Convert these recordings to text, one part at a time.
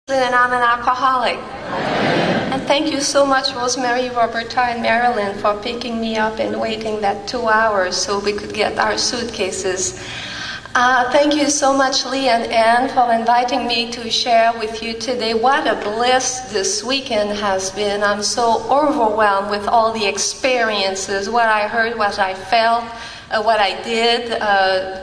And I'm an alcoholic. And thank you so much, Rosemary, Roberta, and Marilyn, for picking me up and waiting that 2 hours so we could get our suitcases. Thank you so much, Lee and Anne, for inviting me to share with you today. What a bliss this weekend has been. I'm so overwhelmed with all the experiences, what I heard, what I felt, what I did,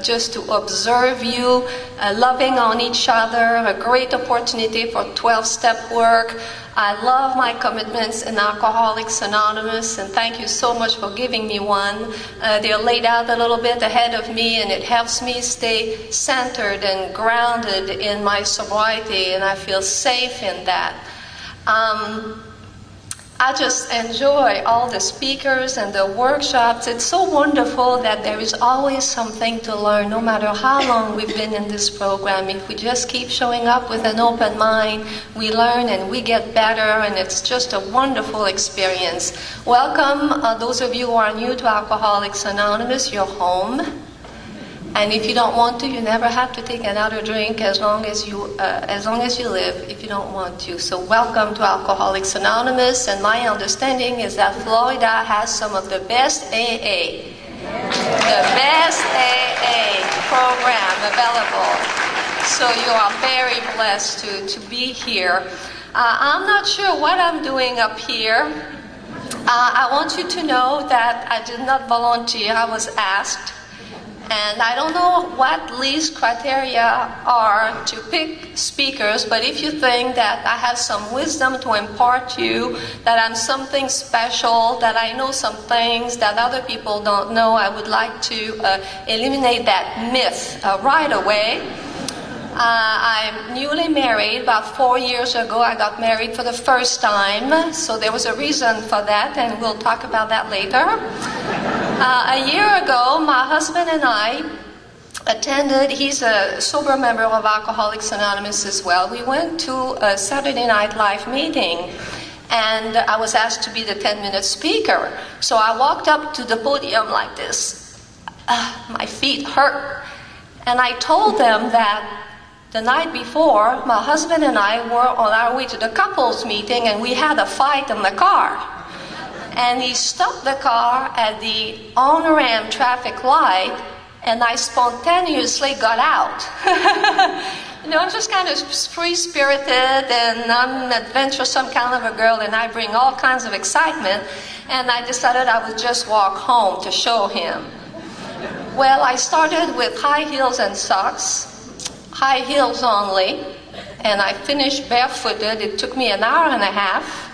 just to observe you, loving on each other, a great opportunity for 12-step work. I love my commitments in Alcoholics Anonymous, and thank you so much for giving me one. They're laid out a little bit ahead of me, and it helps me stay centered and grounded in my sobriety, and I feel safe in that. I just enjoy all the speakers and the workshops. It's so wonderful that there is always something to learn, no matter how long we've been in this program. If we just keep showing up with an open mind, we learn and we get better, and it's just a wonderful experience. Welcome, those of you who are new to Alcoholics Anonymous, you're home. And if you don't want to, you never have to take another drink as long as you live, if you don't want to. So welcome to Alcoholics Anonymous, and my understanding is that Florida has some of the best AA, the best AA program available. So you are very blessed to be here. I'm not sure what I'm doing up here. I want you to know that I did not volunteer, I was asked. And I don't know what Lee's criteria are to pick speakers, but if you think that I have some wisdom to impart to you, that I'm something special, that I know some things that other people don't know, I would like to eliminate that myth right away. I'm newly married. About 4 years ago, I got married for the first time, so there was a reason for that, and we'll talk about that later. A year ago, my husband and I attended, he's a sober member of Alcoholics Anonymous as well. We went to a Saturday Night Live meeting, and I was asked to be the 10-minute speaker. So I walked up to the podium like this. My feet hurt. And I told them that the night before, my husband and I were on our way to the couples meeting, and we had a fight in the car. And he stopped the car at the on-ramp traffic light, and I spontaneously got out. I'm just kind of free-spirited, and I'm an adventuresome kind of a girl, and I bring all kinds of excitement, and I decided I would just walk home to show him. Well, I started with high heels and socks, high heels only, and I finished barefooted. It took me an hour and a half.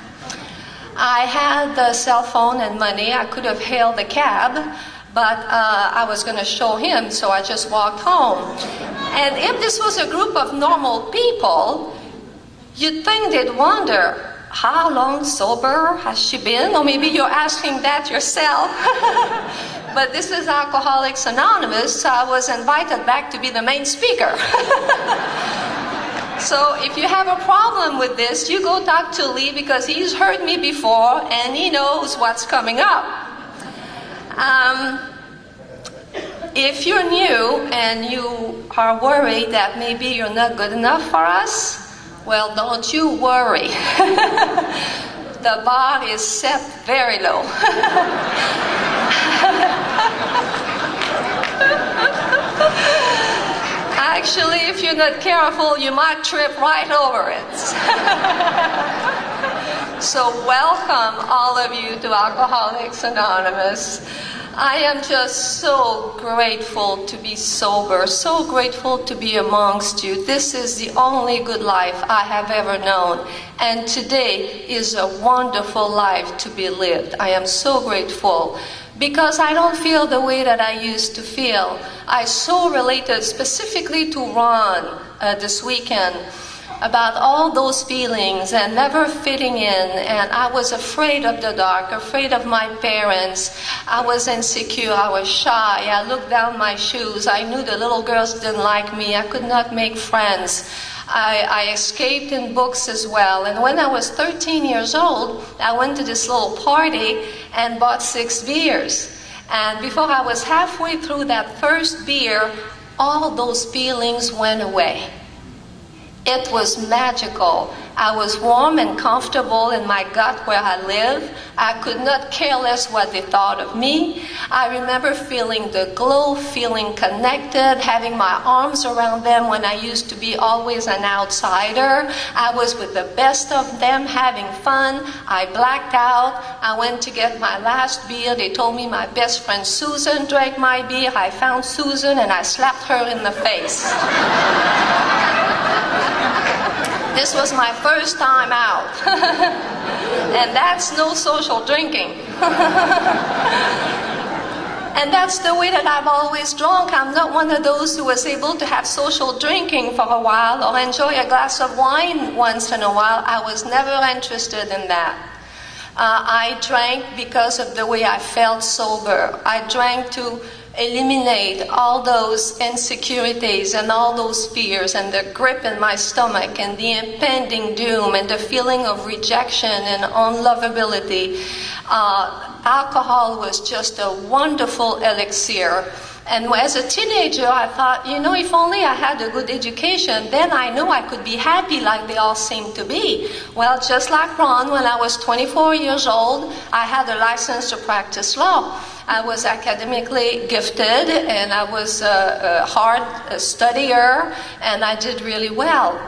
I had the cell phone and money. I could have hailed a cab, but I was going to show him, so I just walked home. And if this was a group of normal people, you'd think they'd wonder, how long sober has she been? Or maybe you're asking that yourself. But this is Alcoholics Anonymous, so I was invited back to be the main speaker. So if you have a problem with this, you go talk to Lee, because he's heard me before and he knows what's coming up. If you're new and you are worried that maybe you're not good enough for us, well, don't you worry. The bar is set very low. Actually, if you're not careful, you might trip right over it. So welcome, all of you, to Alcoholics Anonymous. I am just so grateful to be sober, so grateful to be amongst you. This is the only good life I have ever known. And today is a wonderful life to be lived. I am so grateful, because I don't feel the way that I used to feel. I so related specifically to Ron this weekend about all those feelings and never fitting in. And I was afraid of the dark, afraid of my parents. I was insecure, I was shy. I looked down my shoes. I knew the little girls didn't like me. I could not make friends. I escaped in books as well. And when I was 13 years old, I went to this little party and bought 6 beers. And before I was halfway through that first beer, all those feelings went away. It was magical. I was warm and comfortable in my gut where I live. I could not care less what they thought of me. I remember feeling the glow, feeling connected, having my arms around them when I used to be always an outsider. I was with the best of them, having fun. I blacked out. I went to get my last beer. They told me my best friend Susan drank my beer. I found Susan and I slapped her in the face. This was my first time out. And that's no social drinking. And that's the way that I've always drunk. I'm not one of those who was able to have social drinking for a while or enjoy a glass of wine once in a while. I was never interested in that. I drank because of the way I felt sober. I drank to eliminate all those insecurities and all those fears and the grip in my stomach and the impending doom and the feeling of rejection and unlovability. Alcohol was just a wonderful elixir. And as a teenager, I thought, if only I had a good education, then I know I could be happy like they all seem to be. Well, just like Ron, when I was 24 years old, I had a license to practice law. I was academically gifted, and I was a hard studier, and I did really well.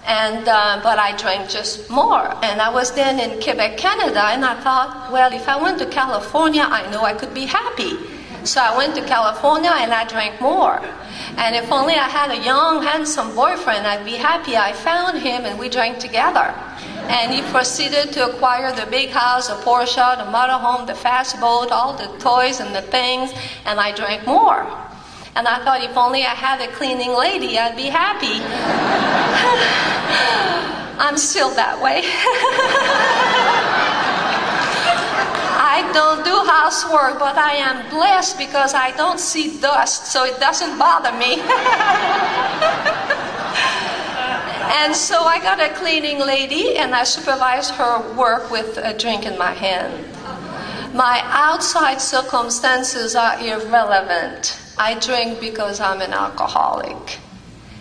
But I drank just more. And I was then in Quebec, Canada, and I thought, well, if I went to California, I know I could be happy. So I went to California and I drank more. And if only I had a young, handsome boyfriend, I'd be happy. I found him and we drank together. And he proceeded to acquire the big house, the Porsche, the motorhome, the fast boat, all the toys and the things, and I drank more. And I thought if only I had a cleaning lady, I'd be happy. I'm still that way. I don't do housework, but I am blessed because I don't see dust, so it doesn't bother me. And so I got a cleaning lady, and I supervised her work with a drink in my hand. My outside circumstances are irrelevant. I drink because I'm an alcoholic.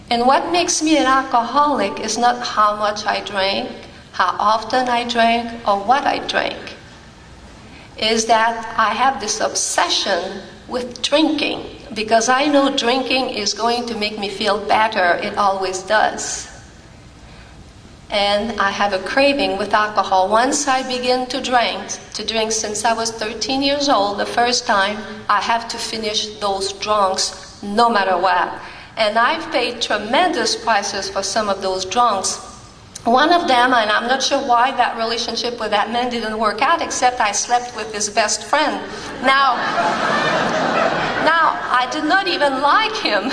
And what makes me an alcoholic is not how much I drank, how often I drank, or what I drank. Is that I have this obsession with drinking because I know drinking is going to make me feel better. It always does. And I have a craving with alcohol. Once I begin to drink since I was 13 years old, the first time, I have to finish those drunks no matter what. And I've paid tremendous prices for some of those drunks. One of them, and I'm not sure why that relationship with that man didn't work out, except I slept with his best friend. Now I did not even like him.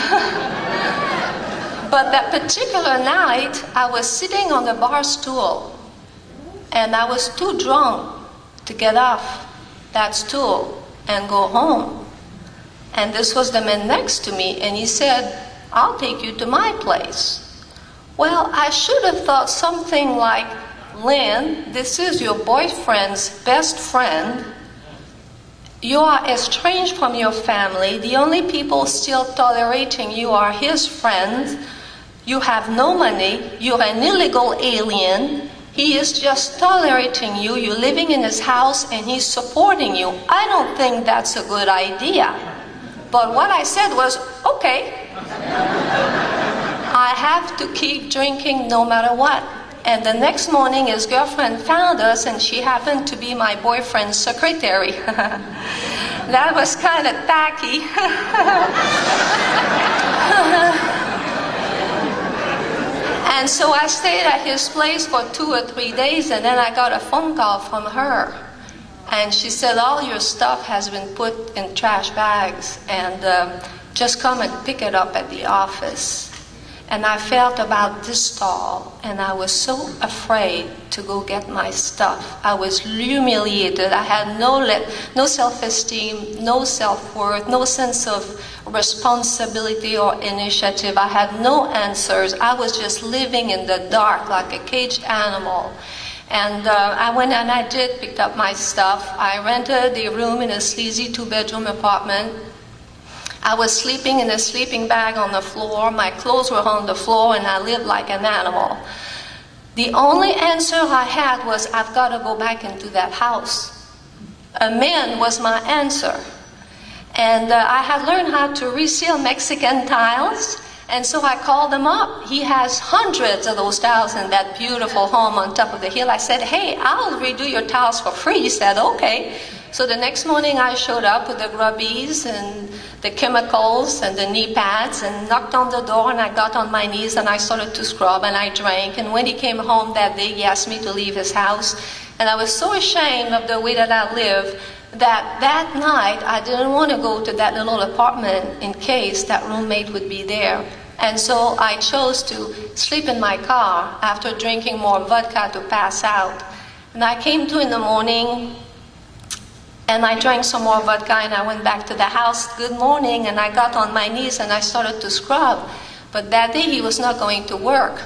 But that particular night, I was sitting on the bar stool, and I was too drunk to get off that stool and go home. And this was the man next to me, and he said, "I'll take you to my place." Well, I should have thought something like, "Lynn, this is your boyfriend's best friend. You are estranged from your family. The only people still tolerating you are his friends. You have no money. You're an illegal alien. He is just tolerating you. You're living in his house and he's supporting you. I don't think that's a good idea." But what I said was, okay. I have to keep drinking no matter what. And the next morning, his girlfriend found us, and she happened to be my boyfriend's secretary. That was kind of tacky. And so I stayed at his place for 2 or 3 days, and then I got a phone call from her. And she said, "All your stuff has been put in trash bags, and just come and pick it up at the office." And I felt about this tall, and I was so afraid to go get my stuff. I was humiliated. I had no self-esteem, no self-worth, no sense of responsibility or initiative. I had no answers. I was just living in the dark like a caged animal. And I went and I picked up my stuff. I rented a room in a sleazy 2-bedroom apartment. I was sleeping in a sleeping bag on the floor. My clothes were on the floor, and I lived like an animal. The only answer I had was, I've got to go back into that house. A man was my answer. And I had learned how to reseal Mexican tiles, and so I called him up. He has hundreds of those tiles in that beautiful home on top of the hill. I said, hey, I'll redo your tiles for free. He said, okay. So the next morning I showed up with the grubbies and the chemicals and the knee pads and knocked on the door, and I got on my knees and I started to scrub and I drank. And when he came home that day, he asked me to leave his house. And I was so ashamed of the way that I lived that night I didn't want to go to that little apartment in case that roommate would be there. And so I chose to sleep in my car after drinking more vodka to pass out. And I came to in the morning, and I drank some more vodka, and I went back to the house. Good morning, and I got on my knees and I started to scrub. But that day he was not going to work.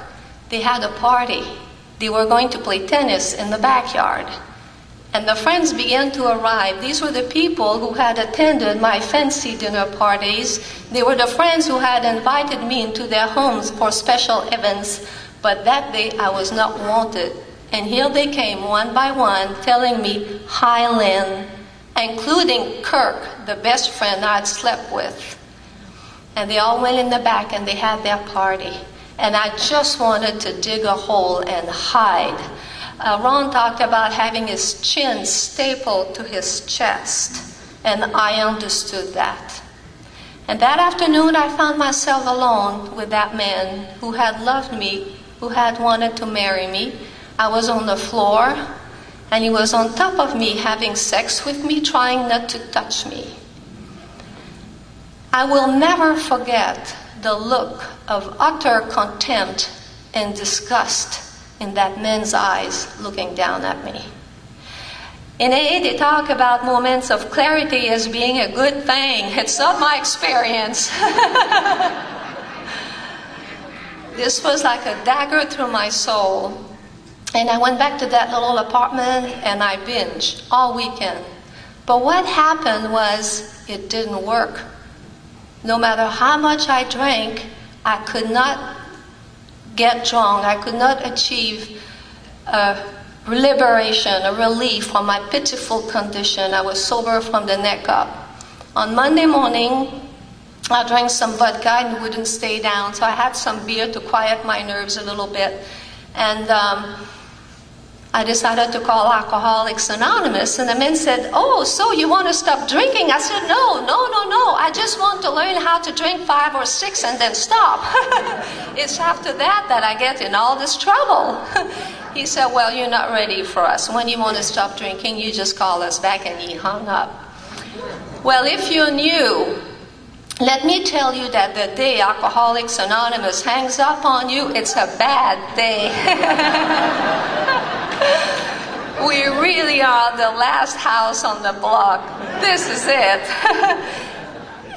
They had a party. They were going to play tennis in the backyard. And the friends began to arrive. These were the people who had attended my fancy dinner parties. They were the friends who had invited me into their homes for special events. But that day I was not wanted. And here they came one by one telling me, hi, Lynn, including Kirk, the best friend I'd slept with. And they all went in the back and they had their party. And I just wanted to dig a hole and hide. Ron talked about having his chin stapled to his chest, and I understood that. And that afternoon I found myself alone with that man who had loved me, who had wanted to marry me. I was on the floor, and he was on top of me having sex with me, trying not to touch me. I will never forget the look of utter contempt and disgust in that man's eyes looking down at me. In AA, they talk about moments of clarity as being a good thing. It's not my experience. This was like a dagger through my soul. And I went back to that little apartment and I binged all weekend. But what happened was it didn't work. No matter how much I drank, I could not get drunk. I could not achieve a liberation, a relief from my pitiful condition. I was sober from the neck up. On Monday morning, I drank some vodka and wouldn't stay down, so I had some beer to quiet my nerves a little bit. And I decided to call Alcoholics Anonymous, and the man said, oh, so you want to stop drinking? I said, no. I just want to learn how to drink 5 or 6 and then stop. It's after that that I get in all this trouble. He said, well, you're not ready for us. When you want to stop drinking, you just call us back, and he hung up. Well, if you knew, let me tell you that the day Alcoholics Anonymous hangs up on you, it's a bad day. We really are the last house on the block. This is it.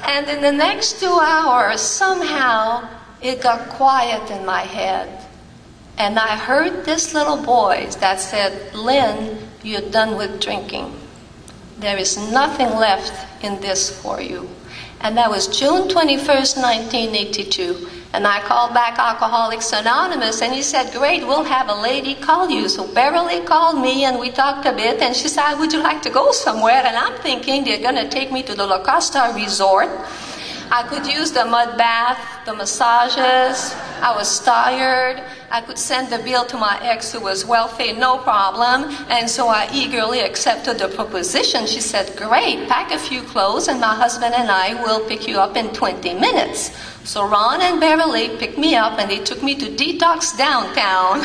And in the next 2 hours, somehow, it got quiet in my head. And I heard this little voice that said, Lynn, you're done with drinking. There is nothing left in this for you. And that was June 21st, 1982. And I called back Alcoholics Anonymous, and he said, great, we'll have a lady call you. So Beverly called me, and we talked a bit, and she said, would you like to go somewhere? And I'm thinking they're going to take me to the La Costa Resort. I could use the mud bath, the massages. I was tired. I could send the bill to my ex, who was wealthy, no problem. And so I eagerly accepted the proposition. She said, great, pack a few clothes, and my husband and I will pick you up in 20 minutes. So Ron and Beverly picked me up, and they took me to Detox downtown.